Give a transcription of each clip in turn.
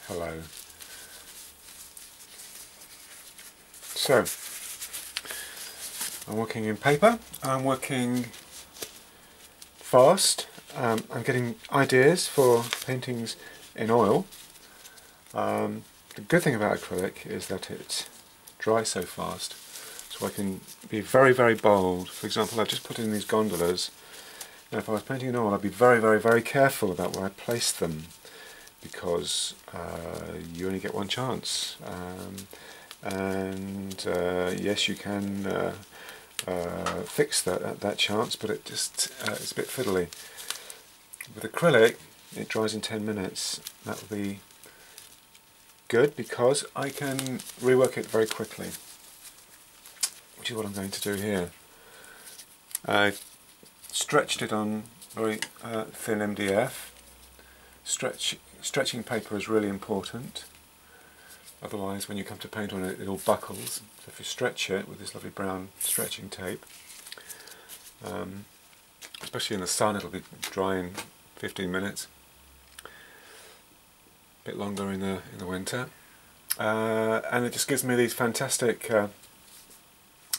Hello. So, I'm working in paper, I'm working fast, I'm getting ideas for paintings in oil. The good thing about acrylic is that it dries so fast, so I can be very, very bold. For example, I've just put in these gondolas. Now if I was painting in oil, I'd be very, very, very careful about where I place them, because you only get one chance. Yes, you can fix that chance, but it just it's a bit fiddly. With acrylic, it dries in 10 minutes. That will be good because I can rework it very quickly, which is what I'm going to do here. I stretched it on very thin MDF. Stretching paper is really important. Otherwise, when you come to paint on it, it all buckles. So if you stretch it with this lovely brown stretching tape, especially in the sun, it'll be dry in 15 minutes. A bit longer in the winter, and it just gives me these fantastic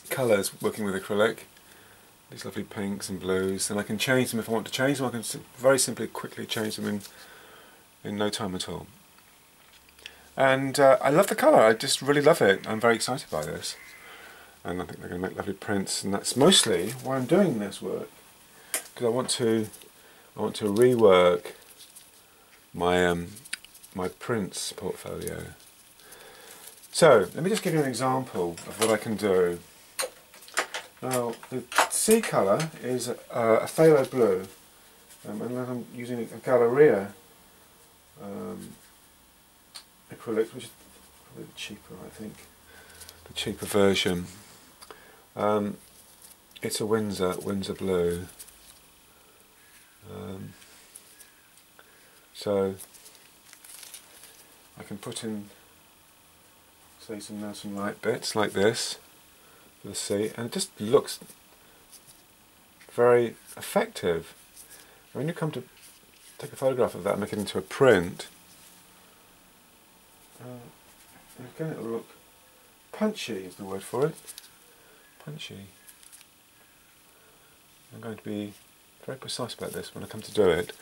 colours working with acrylic. These lovely pinks and blues, and I can change them if I want to change them. I can very simply, quickly change them in no time at all. And I love the colour. I just really love it. I'm very excited by this, and I think they're going to make lovely prints. And that's mostly why I'm doing this work, because I want to rework my my prints portfolio. So let me just give you an example of what I can do. Now the sea colour is a phthalo blue, and then I'm using a Galleria acrylic, which is probably cheaper, I think, the cheaper version. It's a Windsor blue. So I can put in, say, some light bits like this for the sea, and it just looks very effective. When you come to take a photograph of that and make it into a print, again it'll look punchy, is the word for it. Punchy. I'm going to be very precise about this when I come to do it.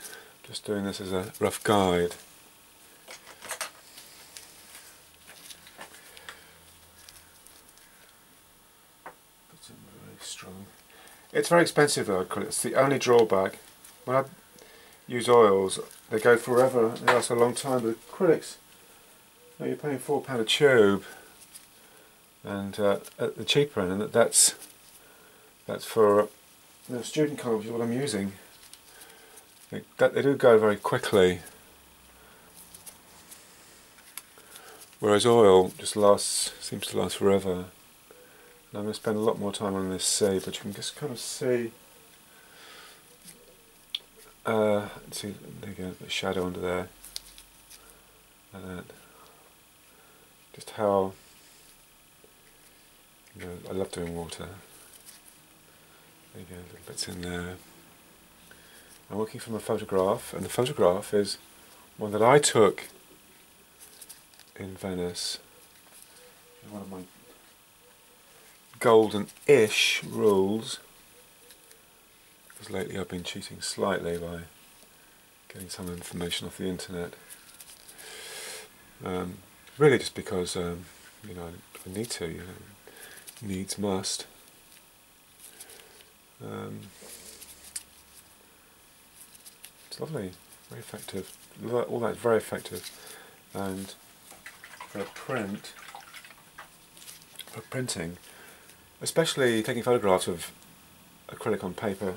Just doing this as a rough guide. Very strong. It's very expensive though, acrylic. It's the only drawback. When I use oils, they go forever, they last a long time, but acrylics, you're paying £4 a tube, and at the cheaper end, and that's for student colour, which is what I'm using. They do go very quickly, whereas oil just seems to last forever. And I'm going to spend a lot more time on this sea, but you can just kind of see. See, there you go, the shadow under there, like that. Just how, I love doing water. There you go, little bits in there. I'm working from a photograph, and the photograph is one that I took in Venice. One of my golden-ish rules, because lately I've been cheating slightly by getting some information off the internet. Really just because, I need to, needs must. It's lovely, very effective. All that's very effective, and for a printing, especially taking photographs of acrylic on paper,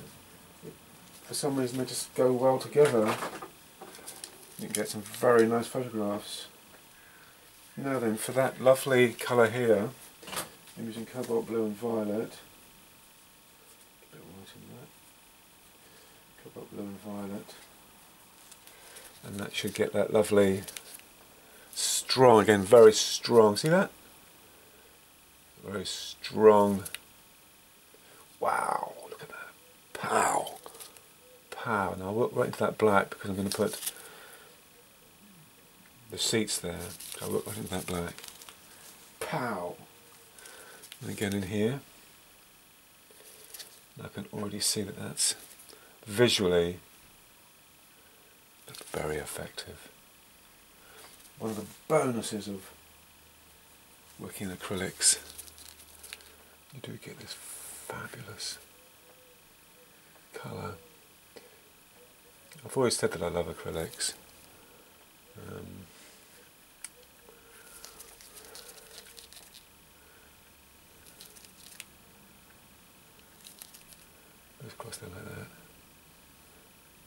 for some reason they just go well together. You can get some very nice photographs. Now then, for that lovely colour here, I'm using cobalt blue and violet. A bit of white in that. Cobalt blue and violet. And that should get that lovely, strong, again, very strong. See that? Very strong. Wow, look at that. Pow. Pow. Now I'll work right into that black, because I'm going to put the seats there. I'll look right into that black. Pow! And again in here. I can already see that that's visually very effective. One of the bonuses of working in acrylics, you do get this fabulous colour. I've always said that I love acrylics. Goes across there like that.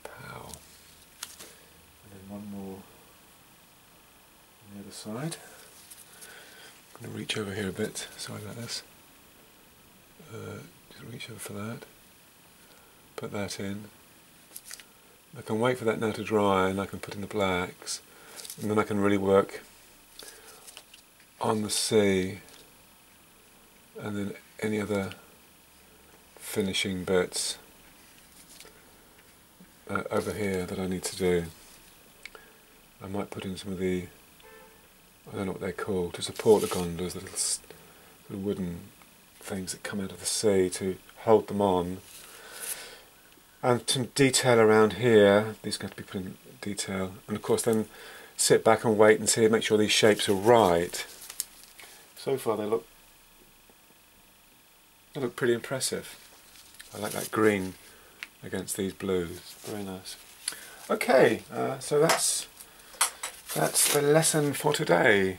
Pow. And then one more on the other side. I'm going to reach over here a bit, sorry about this. Just reach over for that. Put that in. I can wait for that now to dry and I can put in the blacks. And then I can really work on the sea and then any other finishing bits over here that I need to do. I might put in some of the, I don't know what they're called, to support the gondolas, the little sort of wooden things that come out of the sea to hold them on. And some detail around here, these are going to be put in detail, and of course then sit back and wait and see, make sure these shapes are right. So far they look pretty impressive. I like that green against these blues, very nice. Okay, so that's the lesson for today.